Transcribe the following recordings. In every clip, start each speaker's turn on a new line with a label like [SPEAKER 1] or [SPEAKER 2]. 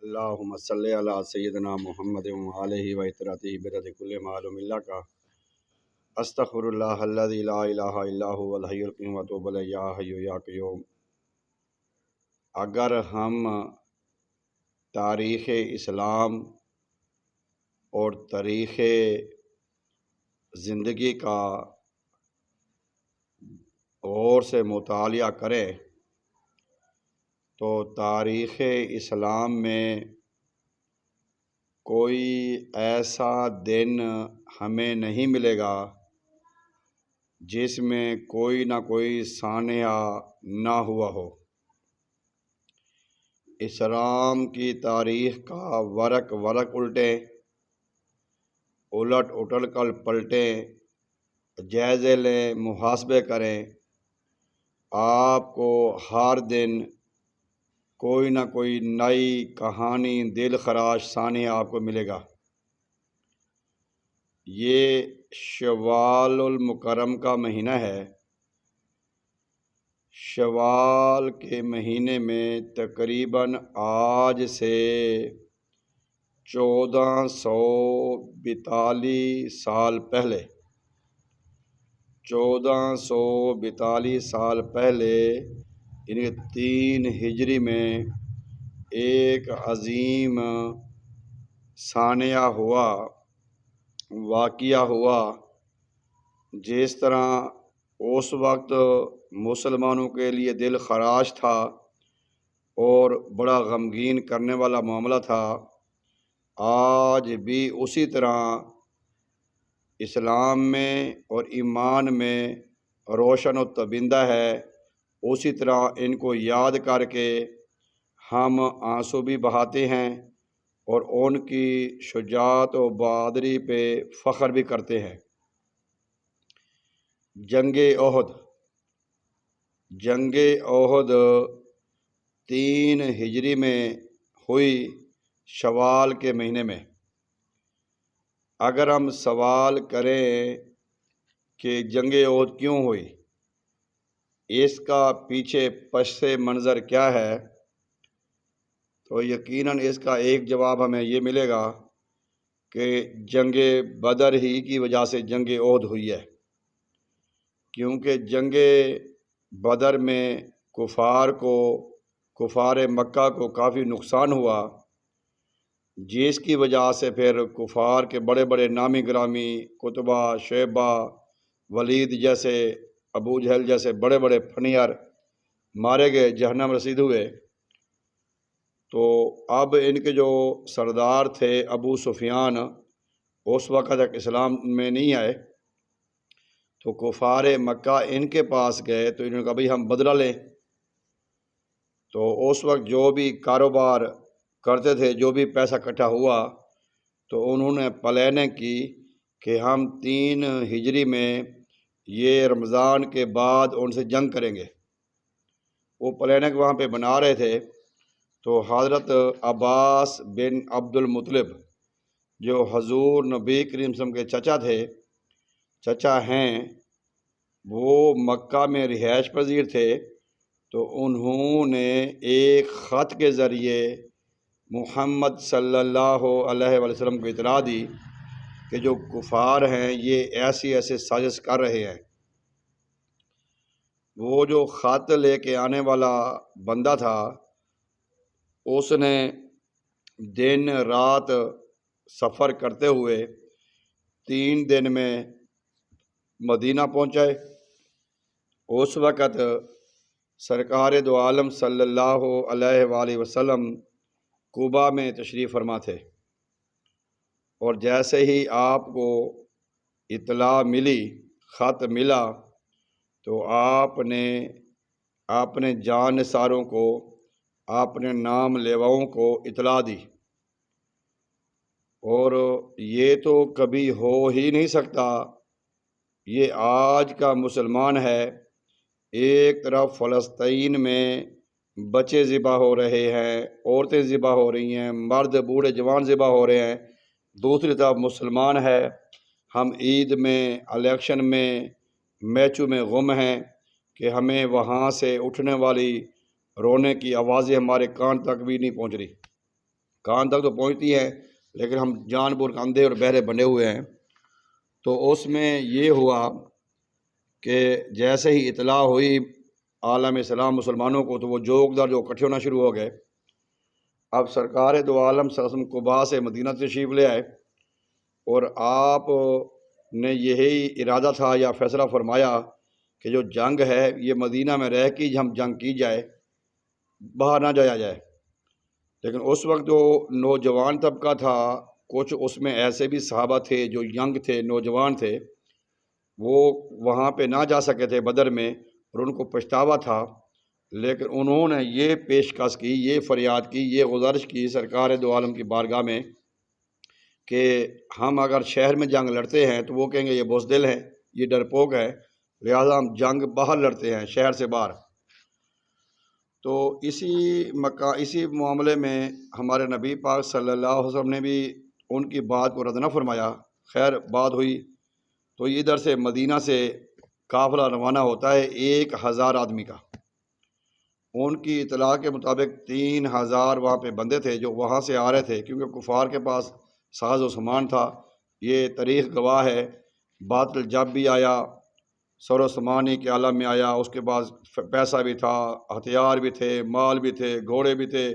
[SPEAKER 1] اللہم صلی علی سیدنا محمد وآلہ و اطراطہ بدد کل معلوم اللہ کا استغفر اللہ الذی لا الہ الا هو الحی القیوم واتوب الیہ یا حی یا قیوم۔ اگر ہم تاریخ اسلام اور تاریخ زندگی کا غور سے مطالعہ کریں تو تاریخ اسلام میں کوئی ایسا دن ہمیں نہیں ملے گا جس میں کوئی نہ کوئی سانحہ نہ ہوا ہو۔ اسلام کی تاریخ کا ورق الٹیں، الٹ کر پلٹیں، جائزے لیں، محاسبے کریں، آپ کو ہر دن کوئی نہ کوئی نئی کہانی دل خراش سانحہ آپ کو ملے گا۔ یہ شوال المکرم کا مہینہ ہے۔ شوال کے مہینے میں تقریباً آج سے 1442 سال پہلے 1442 سال پہلے یعنی 3 ہجری میں ایک عظیم سانحہ ہوا، واقعہ ہوا، جس طرح اس وقت مسلمانوں کے لیے دل خراش تھا اور بڑا غمگین کرنے والا معاملہ تھا، آج بھی اسی طرح اسلام میں اور ایمان میں روشن و تابندہ ہے۔ اسی طرح ان کو یاد کر کے ہم آنسو بھی بہاتے ہیں اور ان کی شجاعت و بہادری پہ فخر بھی کرتے ہیں۔ جنگ احد 3 ہجری میں ہوئی، شوال کے مہینے میں۔ اگر ہم سوال کریں کہ جنگ احد کیوں ہوئی، اس کا پیچھے پس منظر کیا ہے، تو یقیناً اس کا ایک جواب ہمیں یہ ملے گا کہ جنگ بدر ہی کی وجہ سے جنگ احد ہوئی ہے، کیونکہ جنگ بدر میں کفار مکہ کو کافی نقصان ہوا، جس کی وجہ سے پھر کفار کے بڑے بڑے نامی گرامی قتبہ، شیبہ، ولید جیسے، ابو جہل جیسے بڑے بڑے پھنیر مارے گئے، جہنم رسید ہوئے۔ تو اب ان کے جو سردار تھے ابو سفیان، اس وقت تک اسلام میں نہیں آئے، تو کفار مکہ ان کے پاس گئے تو انہوں نے کہا بھئی ہم بدلہ لیں۔ تو اس وقت جو بھی کاروبار کرتے تھے، جو بھی پیسہ اکٹھا ہوا، تو انہوں نے پلانیں کی کہ ہم 3 ہجری میں یہ رمضان کے بعد ان سے جنگ کریں گے۔ وہ پلاننگ وہاں پہ بنا رہے تھے، تو حضرت عباس بن عبد المطلب جو حضور نبی کریم صلی اللہ علیہ وسلم کے چچا ہیں، وہ مکہ میں رہائش پذیر تھے، تو انہوں نے ایک خط کے ذریعے محمد صلی اللہ علیہ وسلم کو اطلاع دی کہ جو کفار ہیں یہ ایسی سازش کر رہے ہیں۔ وہ جو خط لے کے آنے والا بندہ تھا، اس نے دن رات سفر کرتے ہوئے 3 دن میں مدینہ پہنچائے۔ اس وقت سرکار دو عالم صلی اللہ علیہ وآلہ وسلم کوبا میں تشریف فرما تھے، اور جیسے ہی آپ کو اطلاع ملی، خط ملا، تو آپ نے اپنے جان نثاروں کو، اپنے نام لیواؤں کو اطلاع دی، اور یہ تو کبھی ہو ہی نہیں سکتا۔ یہ آج کا مسلمان ہے، ایک طرف فلسطین میں بچے ذبح ہو رہے ہیں، عورتیں ذبح ہو رہی ہیں، مرد بوڑھے جوان ذبح ہو رہے ہیں، دوسری طرف مسلمان ہے، ہم عید میں، الیکشن میں، میچوں میں غم ہیں کہ ہمیں وہاں سے اٹھنے والی رونے کی آوازیں ہمارے کان تک بھی نہیں پہنچ رہی۔ کان تک تو پہنچتی ہے لیکن ہم جان بوجھ کے اندھے اور بہرے بنے ہوئے ہیں۔ تو اس میں یہ ہوا کہ جیسے ہی اطلاع ہوئی عالم اسلام مسلمانوں کو تو وہ جوک در جو اکٹھے ہونا شروع ہو گئے۔ اب سرکار دو عالم صلی اللہ علیہ وسلم قباء سے مدینہ تشریف لے آئے، اور آپ نے یہی ارادہ تھا یا فیصلہ فرمایا کہ جو جنگ ہے یہ مدینہ میں رہ کے ہم جنگ کی جائے، باہر نہ جایا جائے۔ لیکن اس وقت جو نوجوان طبقہ تھا، کچھ اس میں ایسے بھی صحابہ تھے جو ینگ تھے، نوجوان تھے، وہ وہاں پہ نہ جا سکے تھے بدر میں، اور ان کو پچھتاوا تھا۔ لیکن انہوں نے یہ پیشکش کی، یہ فریاد کی، یہ گزارش کی سرکار دو عالم کی بارگاہ میں کہ ہم اگر شہر میں جنگ لڑتے ہیں تو وہ کہیں گے یہ بزدل ہے، یہ ڈرپوک ہے، لہذا ہم جنگ باہر لڑتے ہیں، شہر سے باہر۔ تو اسی معاملے میں ہمارے نبی پاک صلی اللہ علیہ وسلم نے بھی ان کی بات کو رد نہ فرمایا۔ خیر بات ہوئی تو ادھر سے مدینہ سے قافلہ روانہ ہوتا ہے 1000 آدمی کا۔ ان کی اطلاع کے مطابق 3000 وہاں پہ بندے تھے جو وہاں سے آ رہے تھے، کیونکہ کفار کے پاس ساز و سامان تھا۔ یہ تاریخ گواہ ہے، باطل جب بھی آیا سر و سامانی کے عالم میں آیا، اس کے بعد پیسہ بھی تھا، ہتھیار بھی تھے، مال بھی تھے، گھوڑے بھی تھے،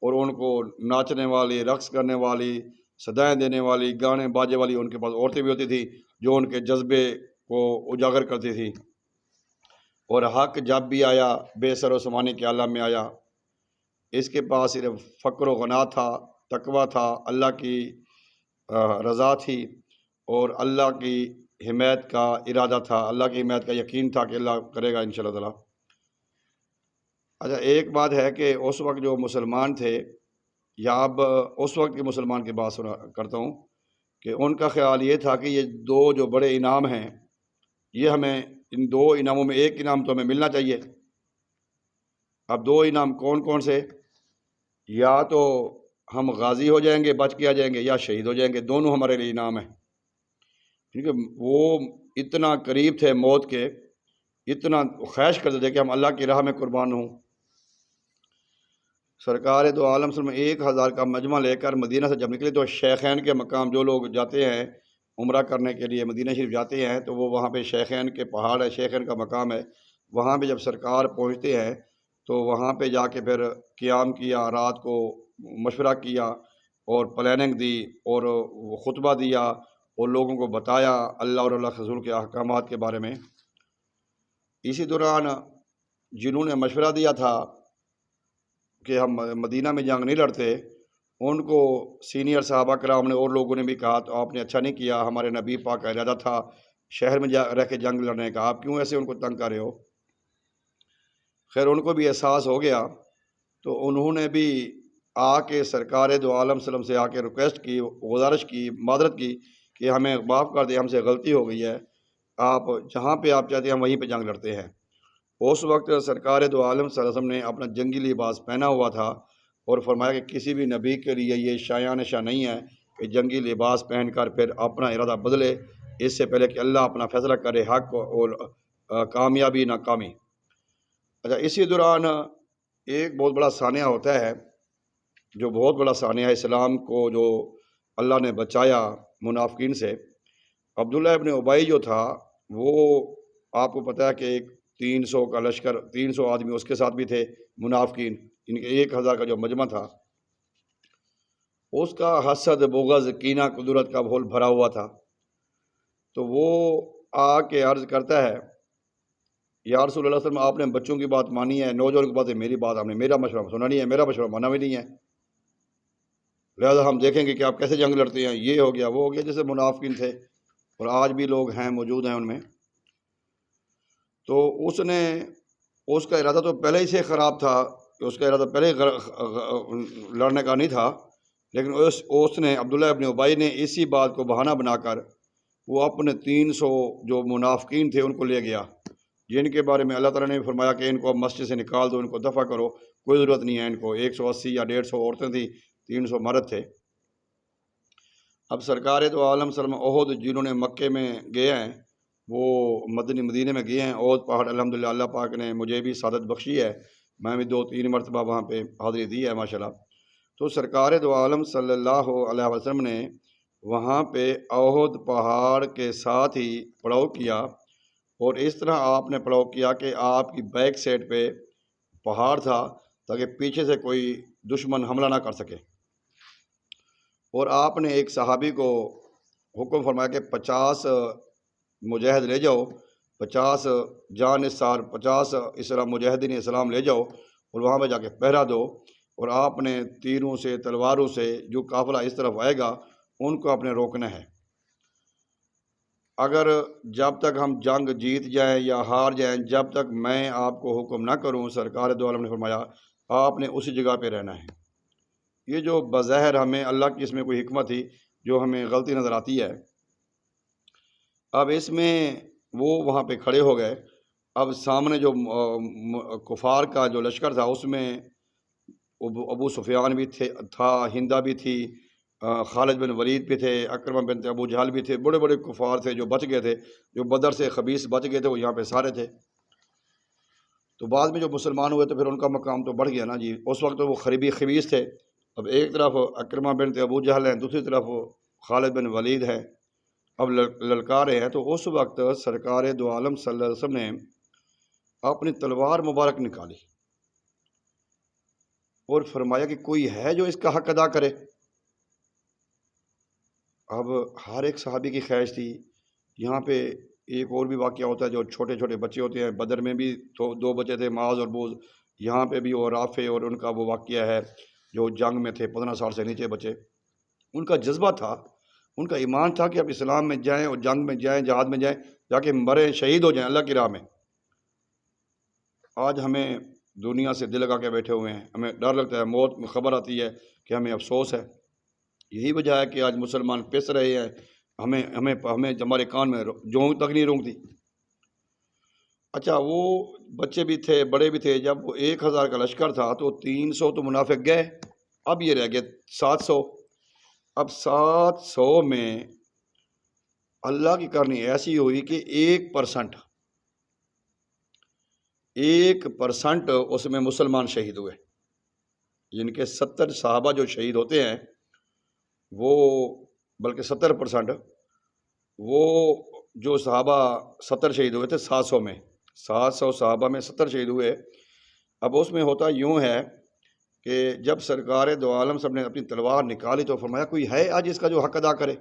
[SPEAKER 1] اور ان کو ناچنے والی، رقص کرنے والی، صدائیں دینے والی، گانے باجے والی ان کے پاس عورتیں بھی ہوتی تھی جو ان کے جذبے کو اجاگر کرتی تھی۔ اور حق جب بھی آیا بے سر و سامانی کے عالم میں آیا، اس کے پاس صرف فقر و غنا تھا، تقویٰ تھا، اللہ کی رضا تھی، اور اللہ کی حمایت کا ارادہ تھا، اللہ کی حمایت کا یقین تھا کہ اللہ کرے گا انشاءاللہ تعالی۔ اچھا ایک بات ہے کہ اس وقت جو مسلمان تھے، یا اب اس وقت کے مسلمان کی بات کرتا ہوں، کہ ان کا خیال یہ تھا کہ یہ دو جو بڑے انعام ہیں، یہ ہمیں ان دو انعاموں میں ایک انعام تو ہمیں ملنا چاہیے۔ اب دو انعام کون کون سے؟ یا تو ہم غازی ہو جائیں گے، بچ کے آ جائیں گے، یا شہید ہو جائیں گے، دونوں ہمارے لیے انعام ہیں۔ کیونکہ وہ اتنا قریب تھے موت کے، اتنا خواہش کرتے تھے کہ ہم اللہ کی راہ میں قربان ہوں۔ سرکار دو عالم صلی اللہ علیہ وسلم 1000 کا مجمع لے کر مدینہ سے جب نکلے تو شیخین کے مقام، جو لوگ جاتے ہیں عمرہ کرنے کے لیے مدینہ شریف جاتے ہیں تو وہ وہاں پہ شیخین کے پہاڑ ہے، شیخین کا مقام ہے، وہاں پہ جب سرکار پہنچتے ہیں تو وہاں پہ جا کے پھر قیام کیا، رات کو مشورہ کیا اور پلاننگ دی اور خطبہ دیا اور لوگوں کو بتایا اللہ اور اللہ کے رسول کے احکامات کے بارے میں۔ اسی دوران جنہوں نے مشورہ دیا تھا کہ ہم مدینہ میں جنگ نہیں لڑتے، ان کو سینئر صحابہ کرام نے اور لوگوں نے بھی کہا تو آپ نے اچھا نہیں کیا، ہمارے نبی پاک کا ارادہ تھا شہر میں رہ کے جنگ لڑنے کا، آپ کیوں ایسے ان کو تنگ کر رہے ہو؟ خیر ان کو بھی احساس ہو گیا تو انہوں نے بھی آ کے سرکار دو عالم صلی اللہ علیہ وسلم سے آ کے ریکویسٹ کی، گزارش کی، معذرت کی کہ ہمیں معاف کر دیں، ہم سے غلطی ہو گئی ہے، آپ جہاں پہ آپ چاہتے ہیں ہم وہیں پہ جنگ لڑتے ہیں۔ اس وقت سرکار دو عالم صلی اللہ علیہ وسلم نے اپنا جنگی لباس پہنا ہوا تھا اور فرمایا کہ کسی بھی نبی کے لیے یہ شایان شان نہیں ہے کہ جنگی لباس پہن کر پھر اپنا ارادہ بدلے، اس سے پہلے کہ اللہ اپنا فیصلہ کرے، حق اور کامیابی ناکامی۔ اچھا اسی دوران ایک بہت بڑا سانحہ ہوتا ہے، جو بہت بڑا سانحہ ہے اسلام کو، جو اللہ نے بچایا منافقین سے۔ عبداللہ ابن ابئی جو تھا وہ آپ کو پتہ ہے کہ ایک 300 کا لشکر، 300 آدمی اس کے ساتھ بھی تھے منافقین، ان کے 1000 کا جو مجمع تھا، اس کا حسد، بغض، کینہ، قدرت کا بھول بھرا ہوا تھا۔ تو وہ آ کے عرض کرتا ہے یا رسول اللہ صلی اللہ علیہ وسلم آپ نے بچوں کی بات مانی ہے، نوجوانوں کی بات ہے، میری بات آپ نے میرا مشورہ سنا نہیں ہے، میرا مشورہ مانا بھی نہیں ہے، لہذا ہم دیکھیں گے کہ آپ کیسے جنگ لڑتے ہیں، یہ ہو گیا وہ ہو گیا، جیسے منافقین تھے اور آج بھی لوگ ہیں، موجود ہیں ان میں۔ تو اس کا ارادہ تو پہلے ہی سے خراب تھا، کہ اس کا ارادہ پہلے ہی لڑنے کا نہیں تھا، لیکن اس نے عبداللہ ابن ابئی نے اسی بات کو بہانہ بنا کر وہ اپنے 300 جو منافقین تھے ان کو لے گیا، جن کے بارے میں اللہ تعالیٰ نے فرمایا کہ ان کو اب مسجد سے نکال دو، ان کو دفع کرو، کوئی ضرورت نہیں ہے ان کو۔ 180 یا 150 عورتیں تھیں، 300 مرد تھے۔ اب سرکار دو عالم صلی اللہ علیہ وسلم احد، جنہوں نے مکے میں گئے ہیں وہ مدینے میں گئے ہیں، احد پہاڑ الحمدللہ اللہ پاک نے مجھے بھی سعادت بخشی ہے، میں بھی 2-3 مرتبہ وہاں پہ حاضری دی ہے ماشاءاللہ۔ تو سرکار دو عالم صلی اللہ علیہ وسلم نے وہاں پہ احد پہاڑ کے ساتھ ہی پڑاؤ کیا، اور اس طرح آپ نے پڑاؤ کیا کہ آپ کی بیک سائڈ پہ پہاڑ تھا تاکہ پیچھے سے کوئی دشمن حملہ نہ کر سکے۔ اور آپ نے ایک صحابی کو حکم فرمایا کہ 50 مجاہد لے جاؤ، 50 جان نثار، 50 اسلام مجاہدین اسلام لے جاؤ اور وہاں پہ جا کے پہرا دو، اور آپ نے تیروں سے تلواروں سے جو قافلہ اس طرف آئے گا ان کو آپ نے روکنا ہے۔ اگر جب تک ہم جنگ جیت جائیں یا ہار جائیں، جب تک میں آپ کو حکم نہ کروں، سرکار دو عالم نے فرمایا آپ نے اسی جگہ پہ رہنا ہے۔ یہ جو بظاہر ہمیں اللہ کی اس میں کوئی حکمت تھی جو ہمیں غلطی نظر آتی ہے، اب اس میں وہ وہاں پہ کھڑے ہو گئے۔ اب سامنے جو کفار کا جو لشکر تھا اس میں ابو سفیان بھی تھا، ہندا بھی تھی، خالد بن ولید بھی تھے، اکرمہ بن ابو جہل بھی تھے، بڑے بڑے کفار تھے جو بچ گئے تھے، جو بدر سے خبیث بچ گئے تھے وہ یہاں پہ سارے تھے۔ تو بعد میں جو مسلمان ہوئے تو پھر ان کا مقام تو بڑھ گیا نا جی، اس وقت تو وہ خبیث تھے۔ اب ایک طرف اکرمہ بن ابو جہل ہیں، دوسری طرف خالد بن ولید ہے، اب للکارے ہیں۔ تو اس وقت سرکار دو عالم صلی اللہ علیہ وسلم نے اپنی تلوار مبارک نکالی اور فرمایا کہ کوئی ہے جو اس کا حق ادا کرے۔ اب ہر ایک صحابی کی خواہش تھی۔ یہاں پہ ایک اور بھی واقعہ ہوتا ہے، جو چھوٹے چھوٹے بچے ہوتے ہیں، بدر میں بھی تو 2 بچے تھے، معاذ اور بوز، یہاں پہ بھی وہ رافع اور ان کا وہ واقعہ ہے جو جنگ میں تھے، 15 سال سے نیچے بچے۔ ان کا جذبہ تھا، ان کا ایمان تھا کہ اب اسلام میں جائیں اور جنگ میں جائیں، جہاد میں جائیں، جا کے مریں، شہید ہو جائیں اللہ کی راہ میں۔ آج ہمیں دنیا سے دل لگا کے بیٹھے ہوئے ہیں، ہمیں ڈر لگتا ہے، موت میں خبر آتی ہے کہ ہمیں افسوس ہے۔ یہی وجہ ہے کہ آج مسلمان پس رہے ہیں، ہمیں ہمارے کان میں جوں تک نہیں رونگتی۔ اچھا، وہ بچے بھی تھے، بڑے بھی تھے۔ جب وہ 1000 کا لشکر تھا تو 300 تو منافق گئے، اب یہ رہ گئے 700۔ اب 700 میں اللہ کی کرنی ایسی ہوئی کہ 1% اس میں مسلمان شہید ہوئے، جن کے 70 صحابہ جو شہید ہوتے ہیں وہ، بلکہ 70%، وہ جو صحابہ 70 شہید ہوئے تھے 700 میں، 700 صحابہ میں 70 شہید ہوئے۔ اب اس میں ہوتا یوں ہے کہ جب سرکار دو عالم صاحب نے اپنی تلوار نکالی تو فرمایا کوئی ہے آج اس کا جو حق ادا کرے۔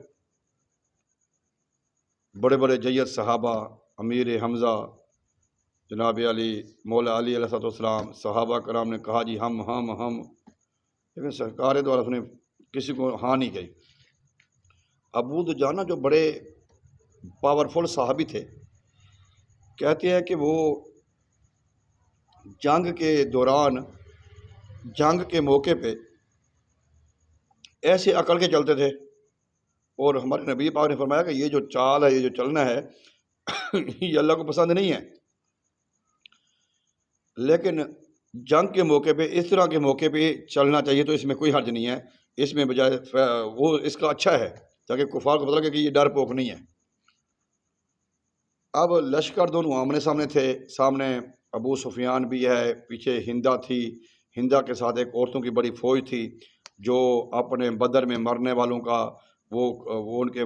[SPEAKER 1] بڑے بڑے جید صحابہ، امیر حمزہ، جناب علی، مولا علی علیہ السلام، صحابہ کرام نے کہا جی ہم، لیکن سرکار دو عالم نے کسی کو ہاں نہیں کہی۔ ابو دجانہ جو بڑے پاورفل صحابی تھے، کہتے ہیں کہ وہ جنگ کے دوران، جنگ کے موقع پہ ایسے اکڑ کے چلتے تھے، اور ہمارے نبی پاک نے فرمایا کہ یہ جو چال ہے، یہ جو چلنا ہے یہ اللہ کو پسند نہیں ہے، لیکن جنگ کے موقع پہ، اس طرح کے موقع پہ چلنا چاہیے، تو اس میں کوئی حرج نہیں ہے، اس میں بجائے وہ اس کا اچھا ہے تاکہ کفار کو پتہ لگے کہ یہ ڈر پوک نہیں ہے۔ اب لشکر دونوں آمنے سامنے تھے، سامنے ابو سفیان بھی ہے، پیچھے ہندا تھی، ہندا کے ساتھ ایک عورتوں کی بڑی فوج تھی جو اپنے بدر میں مرنے والوں کا وہ ان کے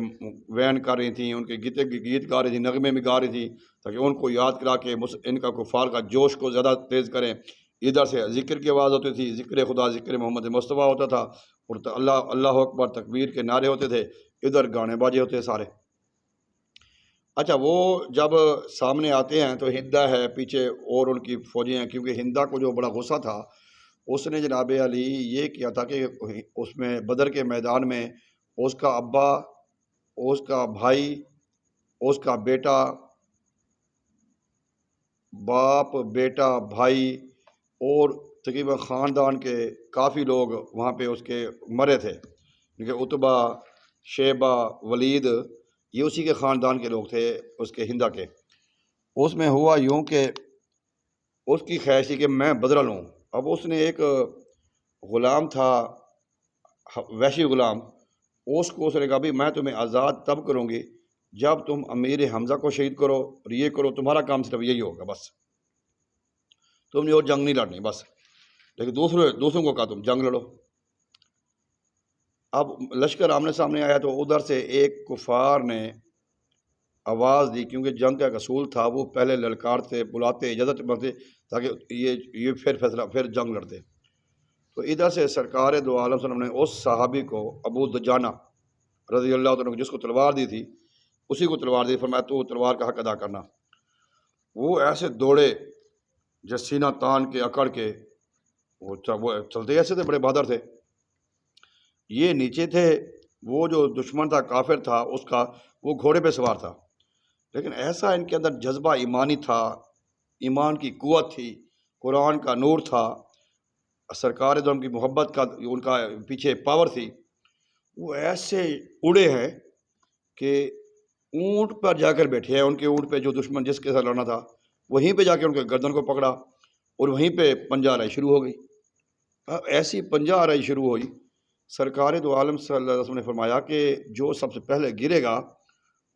[SPEAKER 1] وین کر رہی تھیں، ان کے گیت گا رہی تھیں، نغمے میں گا رہی تھیں تاکہ ان کو یاد کرا کے ان کا کفار کا جوش کو زیادہ تیز کریں۔ ادھر سے ذکر کی آواز ہوتی تھی، ذکر خدا، ذکر محمد مصطفیٰ ہوتا تھا، اور اللہ اکبر تکبیر کے نعرے ہوتے تھے، ادھر گانے باجے ہوتے سارے۔ اچھا، وہ جب سامنے آتے ہیں تو ہندا ہے پیچھے اور ان کی فوجیں ہیں، کیونکہ ہندا کو جو بڑا غصہ تھا، اس نے جناب علی یہ کیا تھا کہ اس میں بدر کے میدان میں اس کا ابا، اس کا بھائی، اس کا بیٹا، باپ، بیٹا، بھائی، اور تقریباً خاندان کے کافی لوگ وہاں پہ اس کے مرے تھے، کیونکہ عتبہ، شیبہ، ولید، یہ اسی کے خاندان کے لوگ تھے، اس کے ہندا کے۔ اس میں ہوا یوں کہ اس کی خواہش تھی کہ میں بدلہ لوں۔ اب اس نے ایک غلام تھا، وحشی غلام، اس نے کہا بھی میں تمہیں آزاد تب کروں گی جب تم امیر حمزہ کو شہید کرو، اور یہ کرو، تمہارا کام صرف یہی ہوگا، بس تم نے اور جنگ نہیں لڑنی، بس، لیکن دوسروں کو کہا تم جنگ لڑو۔ اب لشکر آمنے سامنے آیا تو ادھر سے ایک کفار نے آواز دی، کیونکہ جنگ کا ایک اصول تھا، وہ پہلے للکارتے، بلاتے، اجازت مانگتے تاکہ یہ پھر فیصلہ، پھر جنگ لڑتے۔ تو ادھر سے سرکار دو عالم صلی اللہ علیہ وسلم نے اس صحابی کو، ابو دجانہ رضی اللہ عنہ، جس کو تلوار دی تھی، اسی کو تلوار دی، فرمایا تو تلوار کا حق ادا کرنا۔ وہ ایسے دوڑے جس سینہ تان کے، اکڑ کے، وہ چلتے ایسے تھے، بڑے بہادر تھے۔ یہ نیچے تھے، وہ جو دشمن تھا، کافر تھا، اس کا وہ گھوڑے پہ سوار تھا، لیکن ایسا ان کے اندر جذبہ ایمانی تھا، ایمان کی قوت تھی، قرآن کا نور تھا، سرکار دو عالم کی محبت کا ان کا پیچھے پاور تھی۔ وہ ایسے اڑے ہیں کہ اونٹ پر جا کر بیٹھے ہیں، ان کے اونٹ پہ جو دشمن جس کے ساتھ لڑنا تھا، وہیں پہ جا کے ان کے گردن کو پکڑا اور وہیں پہ پنجہ آرائی شروع ہو گئی۔ ایسی پنجہ آرائی شروع ہوئی، سرکار دو عالم صلی اللہ علیہ وسلم نے فرمایا کہ جو سب سے پہلے گرے گا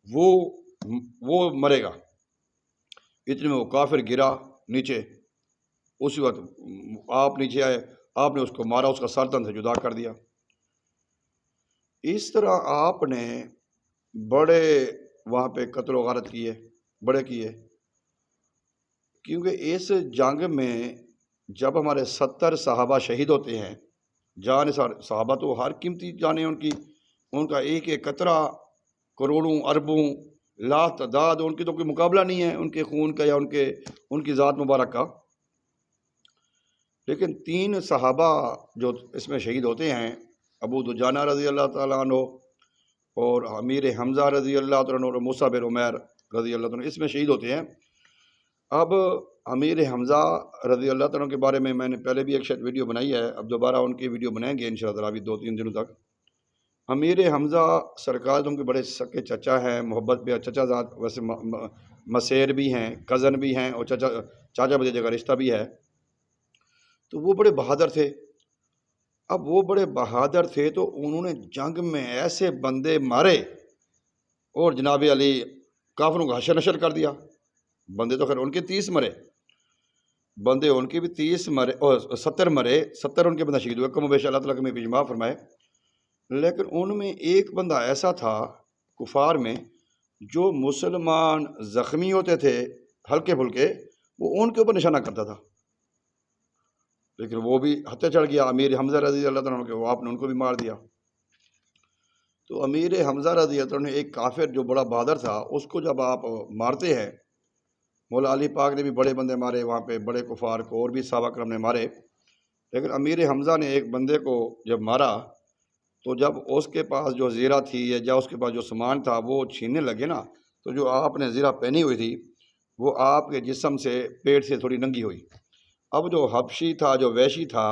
[SPEAKER 1] وہ مرے گا۔ اتنے میں وہ کافر گرا نیچے، اسی وقت آپ نیچے آئے، آپ نے اس کو مارا، اس کا سر تن سے جدا کر دیا۔ اس طرح آپ نے بڑے وہاں پہ قتل و غارت کیے، بڑے کیے، کیونکہ اس جنگ میں جب ہمارے 70 صحابہ شہید ہوتے ہیں، جان صحابہ تو ہر قیمتی جانیں ان کا ایک ایک قطرہ کروڑوں اربوں لا تعداد، ان کی تو کوئی مقابلہ نہیں ہے ان کے خون کا یا ان کی ذات مبارک کا۔ لیکن 3 صحابہ جو اس میں شہید ہوتے ہیں، ابو دجانہ رضی اللہ تعالیٰ عنہ اور امیر حمزہ رضی اللہ تعالیٰ عنہ اور موسیٰ بن عمیر رضی اللہ تعالیٰ عنہ، اس میں شہید ہوتے ہیں۔ اب امیر حمزہ رضی اللہ تعالیٰ عنہ کے بارے میں نے پہلے بھی ایک شاید ویڈیو بنائی ہے، اب دوبارہ ان کی ویڈیو بنائیں گے انشاءاللہ ابھی 2-3 دنوں تک۔ امیر حمزہ سرکار کے بڑے سکے چچا ہیں، محبت بھی، چچا ذات ویسے مسیر بھی ہیں، کزن بھی ہیں، اور چاچا بھتیجے کا رشتہ بھی ہے۔ تو وہ بڑے بہادر تھے۔ اب وہ بڑے بہادر تھے تو انہوں نے جنگ میں ایسے بندے مارے اور جناب علی کافروں کا حشر نشر کر دیا۔ بندے تو خیر ان کے 30 مرے، بندے ان کے بھی 30 مرے اور 70 مرے، 70 ان کے بندہ شہید ہوئے، کم و بیش اللہ تعالیٰ کے اجماع فرمائے۔ لیکن ان میں ایک بندہ ایسا تھا کفار میں، جو مسلمان زخمی ہوتے تھے ہلکے پھلکے، وہ ان کے اوپر نشانہ کرتا تھا، لیکن وہ بھی ہتھے چڑھ گیا امیر حمزہ رضی اللہ تعالیٰ عنہ کے، وہ آپ نے ان کو بھی مار دیا۔ تو امیر حمزہ رضی اللہ عنہ، ایک کافر جو بڑا بہادر تھا، اس کو جب آپ مارتے ہیں، مولا علی پاک نے بھی بڑے بندے مارے وہاں پہ، بڑے کفار کو، اور بھی صحابہ کرام نے مارے، لیکن امیر حمزہ نے ایک بندے کو جب مارا تو جب اس کے پاس جو زیرہ تھی یا اس کے پاس جو سامان تھا وہ چھیننے لگے نا، تو جو آپ نے زیرہ پہنی ہوئی تھی وہ آپ کے جسم سے، پیٹ سے تھوڑی ننگی ہوئی۔ اب جو حبشی تھا، جو ویشی تھا،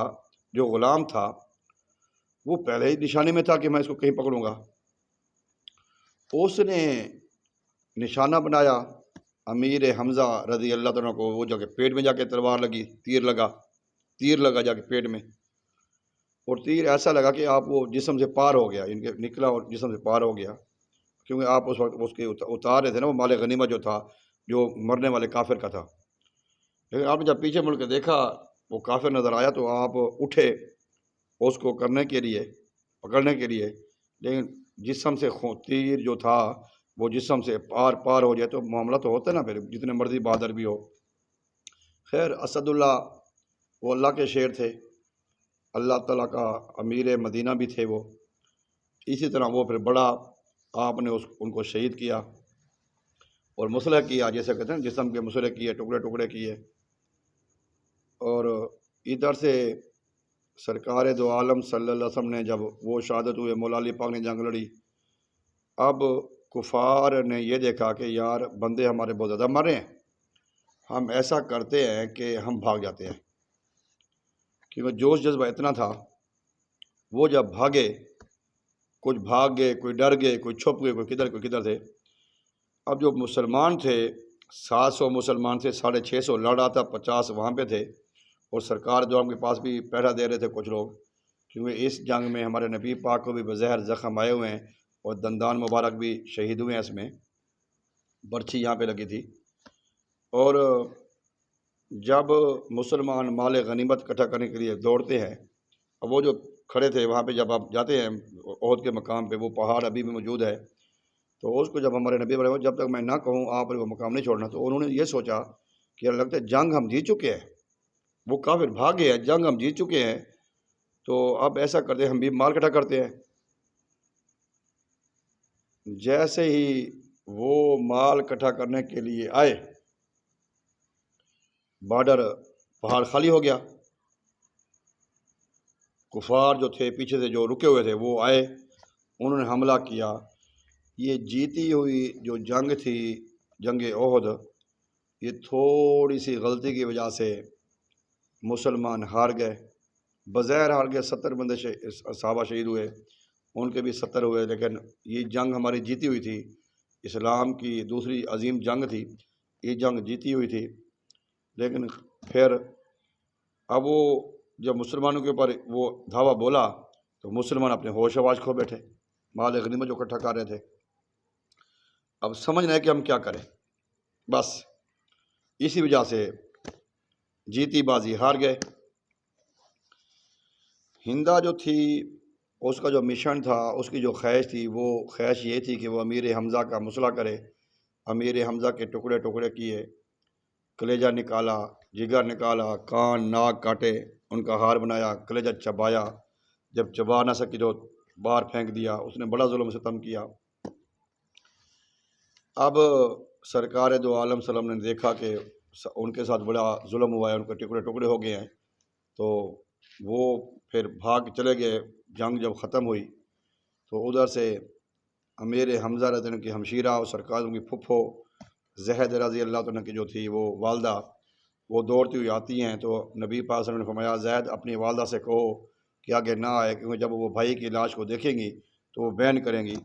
[SPEAKER 1] جو غلام تھا، وہ پہلے ہی نشانے میں تھا کہ میں اس کو کہیں پکڑوں گا۔ اس نے نشانہ بنایا امیر حمزہ رضی اللہ تعالیٰ کو، وہ جا کے پیٹ میں جا کے تلوار لگی، تیر لگا جا کے پیٹ میں، اور تیر ایسا لگا کہ آپ وہ جسم سے پار ہو گیا، ان کے نکلا اور جسم سے پار ہو گیا، کیونکہ آپ اس وقت اس کے اتار رہے تھے نا، وہ مال غنیمت جو تھا، جو مرنے والے کافر کا تھا۔ لیکن آپ نے جب پیچھے مڑ کے دیکھا وہ کافر نظر آیا تو آپ اٹھے اس کو کرنے کے لیے، پکڑنے کے لیے، لیکن جسم سے تیر جو تھا وہ جسم سے پار ہو جائے تو معاملہ تو ہوتا ہے نا، پھر جتنے مرضی بہادر بھی ہو۔ خیر اسد اللہ وہ اللہ کے شیر تھے، اللہ تعالیٰ کا امیر مدینہ بھی تھے وہ، اسی طرح وہ پھر بڑا، آپ نے ان کو شہید کیا اور مسلح کیا، جیسے کہتے ہیں جسم کے مسلح کیے، ٹکڑے ٹکڑے کیے۔ اور ادھر سے سرکار دو عالم صلی اللہ علیہ وسلم نے جب وہ شہادت ہوئے، مولا علی پاک نے جنگ لڑی، اب کفار نے یہ دیکھا کہ یار بندے ہمارے بہت زیادہ مرے ہیں، ہم ایسا کرتے ہیں کہ ہم بھاگ جاتے ہیں، کیونکہ جوش جذبہ اتنا تھا۔ وہ جب بھاگے، کچھ بھاگ گئے، کوئی ڈر گئے، کوئی چھپ گئے، کوئی کدھر تھے۔ اب جو مسلمان تھے 700 مسلمان تھے، 650 لڑ رہا تھا، 50 وہاں پہ تھے، اور سرکار جو ہم کے پاس بھی پہرا دے رہے تھے کچھ لوگ، کیونکہ اس جنگ میں ہمارے نبی پاک کو بھی بظاہر زخم آئے ہوئے ہیں اور دندان مبارک بھی شہید ہوئے ہیں، اس میں برچھی یہاں پہ لگی تھی۔ اور جب مسلمان مال غنیمت اکٹھا کرنے کے لیے دوڑتے ہیں، اب وہ جو کھڑے تھے وہاں پہ، جب آپ جاتے ہیں عہد کے مقام پہ، وہ پہاڑ ابھی بھی موجود ہے۔ تو اس کو جب ہمارے نبی بولے جب تک میں نہ کہوں آپ نے وہ مقام نہیں چھوڑنا، تو انہوں نے یہ سوچا کہ لگتا ہے جنگ ہم جیت چکے ہیں، وہ کافر بھاگے ہیں، جنگ ہم جیت چکے ہیں، تو اب ایسا کرتے ہیں ہم بھی مال اکٹھا کرتے ہیں۔ جیسے ہی وہ مال اکٹھا کرنے کے لیے آئے، بارڈر پہاڑ خالی ہو گیا، کفار جو تھے پیچھے سے جو رکے ہوئے تھے وہ آئے، انہوں نے حملہ کیا۔ یہ جیتی ہوئی جو جنگ تھی، جنگ احد، یہ تھوڑی سی غلطی کی وجہ سے مسلمان ہار گئے، بظاہر ہار گئے، 70 بندے صحابہ شہید ہوئے، ان کے بھی 70 ہوئے، لیکن یہ جنگ ہماری جیتی ہوئی تھی، اسلام کی دوسری عظیم جنگ تھی، یہ جنگ جیتی ہوئی تھی۔ لیکن پھر اب وہ جب مسلمانوں کے اوپر وہ دھاوا بولا تو مسلمان اپنے ہوش آواز کھو بیٹھے، مال غنیمت جو اکٹھا کر رہے تھے۔ اب سمجھ رہے کہ ہم کیا کریں، بس اسی وجہ سے جیتی بازی ہار گئے۔ ہندا جو تھی، اس کا جو مشن تھا، اس کی جو خواہش تھی، وہ خواہش یہ تھی کہ وہ امیر حمزہ کا مصلح کرے۔ امیر حمزہ کے ٹکڑے ٹکڑے کیے، کلیجہ نکالا، جگر نکالا، کان ناک کاٹے، ان کا ہار بنایا، کلیجہ چبایا، جب چبا نہ سکی تو باہر پھینک دیا، اس نے بڑا ظلم و ستم کیا۔ اب سرکار دو عالم صلی اللہ علیہ وسلم نے دیکھا کہ ان کے ساتھ بڑا ظلم ہوا ہے، ان کے ٹکڑے ٹکڑے ہو گئے ہیں، تو وہ پھر بھاگ چلے گئے۔ جنگ جب ختم ہوئی تو ادھر سے امیر حمزہ رضی اللہ عنہ کی ہمشیرہ اور سرکار کی پھپھو زہد رضی اللہ عنہ کی جو تھی وہ والدہ، وہ دوڑتی ہوئی آتی ہیں، تو نبی پاک صلی اللہ علیہ وسلم نے فرمایا زید اپنی والدہ سے کہو کہ آگے نہ آئے، کیونکہ جب وہ بھائی کی لاش کو دیکھیں گی تو وہ بین کریں گی۔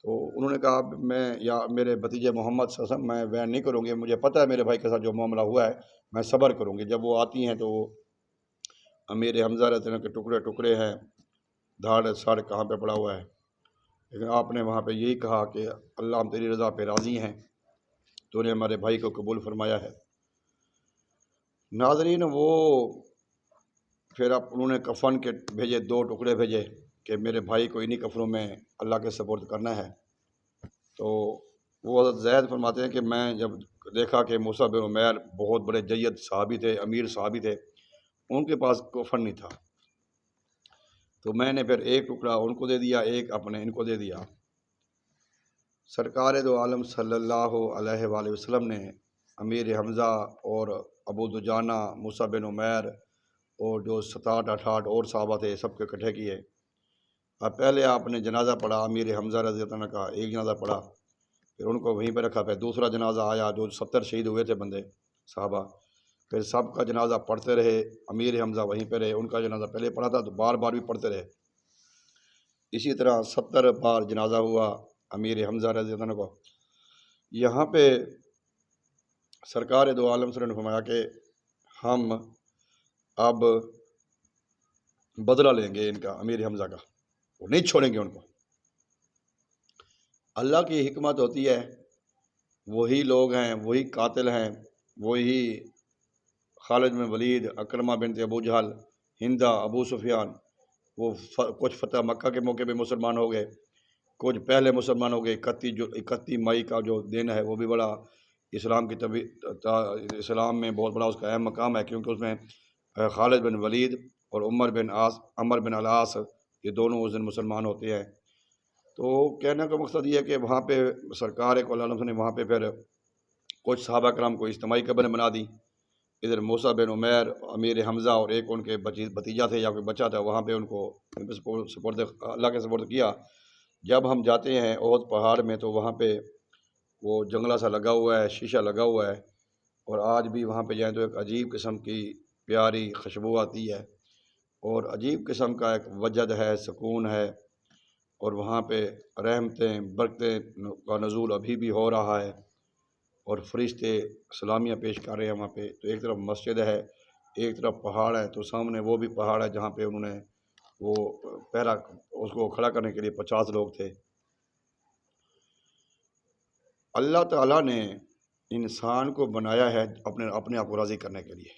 [SPEAKER 1] تو انہوں نے کہا میں یا میرے بھتیجے محمد صلی اللہ علیہ وسلم میں بین نہیں کروں گی، مجھے پتہ ہے میرے بھائی کے ساتھ جو معاملہ ہوا ہے، میں صبر کروں گی۔ جب وہ آتی ہیں تو وہ امیر حمزہ رضی اللہ عنہ کے ٹکڑے ٹکڑے ہیں، دھاڑ ساڑ کہاں پہ پڑا ہوا ہے، لیکن آپ نے وہاں پہ یہی کہا کہ اللہ ہم تیری رضا پہ راضی ہیں، تو نے ہمارے بھائی کو قبول فرمایا ہے۔ ناظرین، وہ پھر اب انہوں نے کفن کے بھیجے، 2 ٹکڑے بھیجے کہ میرے بھائی کو انہی کفنوں میں اللہ کے سپرد کرنا ہے۔ تو وہ حضرت زید فرماتے ہیں کہ میں جب دیکھا کہ موسیٰ بن عمیر بہت بڑے جید صحابی تھے، امیر صحابی تھے، ان کے پاس کفن نہیں تھا، تو میں نے پھر ایک ٹکڑا ان کو دے دیا، ایک اپنے ان کو دے دیا۔ سرکار دو عالم صلی اللہ علیہ وآلہ وسلم نے امیر حمزہ اور ابو دجانہ، موسیٰ بن عمیر اور جو 67 68 اور صحابہ تھے، سب کے اکٹھے کیے۔ اب پہلے آپ نے جنازہ پڑھا امیر حمزہ رضی اللہ عنہ کا، ایک جنازہ پڑھا، پھر ان کو وہیں پہ رکھا، پھر دوسرا جنازہ آیا، جو 70 شہید ہوئے تھے بندے صحابہ، پھر سب کا جنازہ پڑھتے رہے، امیر حمزہ وہیں پہ رہے، ان کا جنازہ پہلے پڑھا تھا تو بار بار بھی پڑھتے رہے۔ اسی طرح 70 بار جنازہ ہوا امیر حمزہ رضی اللہ عنہ کو۔ یہاں پہ سرکار دو عالم صلی اللہ علیہ وسلم نے فرمایا کہ ہم اب بدلہ لیں گے ان کا، امیر حمزہ کا، وہ نہیں چھوڑیں گے ان کو۔ اللہ کی حکمت ہوتی ہے، وہی لوگ ہیں، وہی قاتل ہیں، وہی خالد بن ولید، اکرمہ بنت ابو جہل، ہندا، ابو سفیان، وہ کچھ فتح مکہ کے موقع پہ مسلمان ہو گئے، کچھ پہلے مسلمان ہو گئے۔ 31 مئی کا جو دن ہے وہ بھی بڑا اسلام کی اسلام میں بہت بڑا اس کا اہم مقام ہے، کیونکہ اس میں خالد بن ولید اور عمر بن العاص، یہ دونوں اس دن مسلمان ہوتے ہیں۔ تو کہنے کا مقصد یہ ہے کہ وہاں پہ سرکار کو اللہ نے وہاں پہ پھر کچھ صحابہ کرام کو اجتماعی قبر بنا دی، ادھر موسیٰ بن عمیر، امیر حمزہ اور ایک ان کے بھتیجا تھے یا کوئی بچہ تھا، وہاں پہ ان کو اللہ کے سپرد کیا۔ جب ہم جاتے ہیں احد پہاڑ میں تو وہاں پہ وہ جنگلہ سا لگا ہوا ہے، شیشہ لگا ہوا ہے، اور آج بھی وہاں پہ جائیں تو ایک عجیب قسم کی پیاری خوشبو آتی ہے، اور عجیب قسم کا ایک وجد ہے، سکون ہے، اور وہاں پہ رحمتیں برکتیں کا نزول ابھی بھی ہو رہا ہے، اور فرشتے سلامیاں پیش کر رہے ہیں وہاں پہ۔ تو ایک طرف مسجد ہے، ایک طرف پہاڑ ہے، تو سامنے وہ بھی پہاڑ ہے جہاں پہ انہوں نے وہ پہرا اس کو کھڑا کرنے کے لیے 50 لوگ تھے۔ اللہ تعالیٰ نے انسان کو بنایا ہے اپنے آپ کو راضی کرنے کے لیے،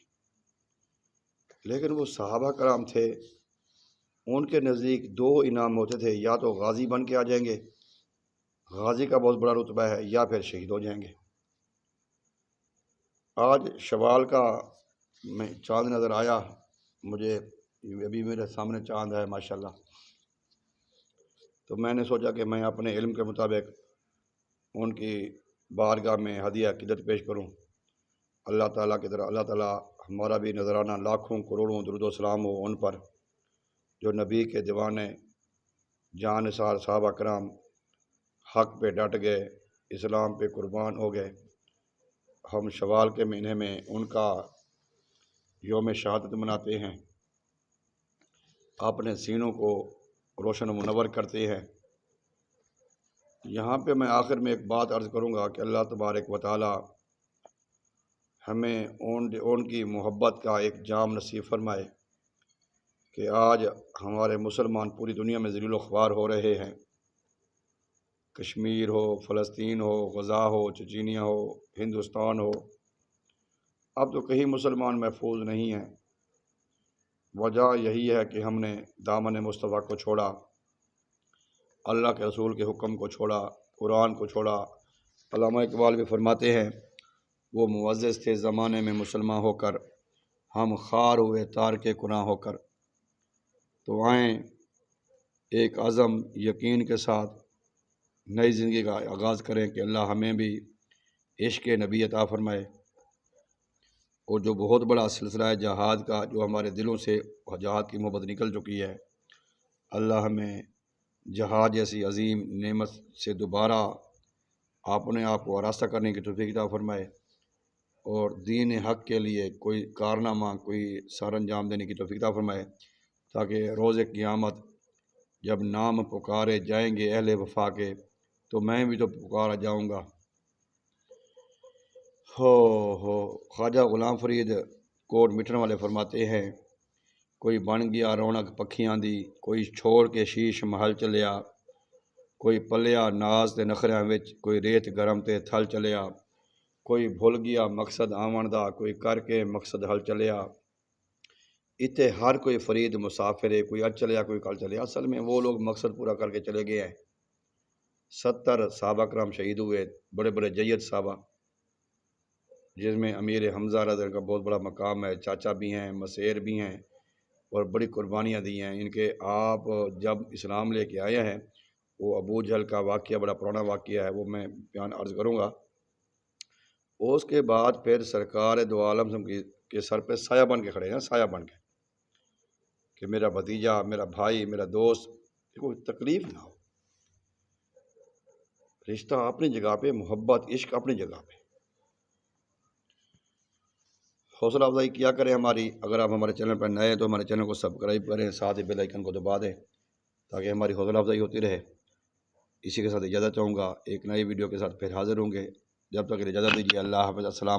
[SPEAKER 1] لیکن وہ صحابہ کرام تھے، ان کے نزدیک دو انعام ہوتے تھے، یا تو غازی بن کے آ جائیں گے، غازی کا بہت بڑا رتبہ ہے، یا پھر شہید ہو جائیں گے۔ آج شوال کا میں چاند نظر آیا مجھے، ابھی میرے سامنے چاند ہے ماشاءاللہ، تو میں نے سوچا کہ میں اپنے علم کے مطابق ان کی بارگاہ میں ہدیہ عقیدت پیش کروں۔ اللہ تعالیٰ کی طرح اللہ تعالیٰ ہمارا بھی نذرانہ لاکھوں کروڑوں درود و سلام ہو ان پر، جو نبی کے دیوانے جان نثار صحابہ کرام حق پہ ڈٹ گئے، اسلام پہ قربان ہو گئے۔ ہم شوال کے مہینے میں ان کا یوم شہادت مناتے ہیں، اپنے سینوں کو روشن و منور کرتے ہیں۔ یہاں پہ میں آخر میں ایک بات عرض کروں گا کہ اللہ تبارک و تعالی ہمیں ان کی محبت کا ایک جام نصیب فرمائے کہ آج ہمارے مسلمان پوری دنیا میں ذلیل و خوار ہو رہے ہیں، کشمیر ہو، فلسطین ہو، غزہ ہو، چچینیا ہو، ہندوستان ہو، اب تو کہیں مسلمان محفوظ نہیں ہیں۔ وجہ یہی ہے کہ ہم نے دامن مصطفیٰ کو چھوڑا، اللہ کے رسول کے حکم کو چھوڑا، قرآن کو چھوڑا۔ علامہ اقبال بھی فرماتے ہیں وہ معزز تھے زمانے میں مسلمان ہو کر، ہم خوار ہوئے تارک گناہ ہو کر۔ تو آئیں ایک عزم یقین کے ساتھ نئی زندگی کا آغاز کریں کہ اللہ ہمیں بھی عشق نبی عطا فرمائے، اور جو بہت بڑا سلسلہ ہے جہاد کا، جو ہمارے دلوں سے جہاد کی محبت نکل چکی ہے، اللہ ہمیں جہاد جیسی عظیم نعمت سے دوبارہ اپنے آپ کو آراستہ کرنے کی توفیق عطا فرمائے، اور دین حق کے لیے کوئی کارنامہ، کوئی سر انجام دینے کی توفیق عطا فرمائے، تاکہ روز قیامت جب نام پکارے جائیں گے اہل وفا کے، تو میں بھی تو پکارا جاؤں گا۔ خواجہ غلام فرید کوٹ مٹن والے فرماتے ہیں، کوئی بن گیا رونق پکھیاں دی، کوئی چھوڑ کے شیش محل چلیا، کوئی پلیا ناز تے نخریاں وچ، کوئی ریت گرم تے تھل چلیا، کوئی بھول گیا مقصد آون دا، کوئی کر کے مقصد حل چلیا۔ اتنے ہر کوئی فرید مسافر ہے، کوئی اج چلیا کوئی کل چلیا۔ اصل میں وہ لوگ مقصد پورا کر کے چلے گئے ہیں۔ 70 صحابہ کرام شہید ہوئے، بڑے بڑے جید صحابہ، جس میں امیر حمزہ رضی اللہ عنہ کا بہت بڑا مقام ہے، چاچا بھی ہیں، مسیر بھی ہیں، اور بڑی قربانیاں دی ہیں ان کے۔ آپ جب اسلام لے کے آئے ہیں، وہ ابو جہل کا واقعہ بڑا پرانا واقعہ ہے، وہ میں بیان عرض کروں گا۔ اس کے بعد پھر سرکار دو عالم کے سر پہ سایہ بن کے کھڑے ہیں، سایہ بن کے، کہ میرا بھتیجا، میرا بھائی، میرا دوست، کوئی تکلیف نہ ہو۔ رشتہ اپنی جگہ پہ، محبت عشق اپنی جگہ پہ۔ حوصلہ افزائی کیا کریں ہماری۔ اگر آپ ہمارے چینل پر نئے ہیں تو ہمارے چینل کو سبسکرائب کریں، ساتھ ہی بیل آئیکن کو دبا دیں تاکہ ہماری حوصلہ افزائی ہوتی رہے۔ اسی کے ساتھ اجازت چاہوں گا، ایک نئی ویڈیو کے ساتھ پھر حاضر ہوں گے۔ جب تک اجازت دیجیے، اللہ حافظ، السلام۔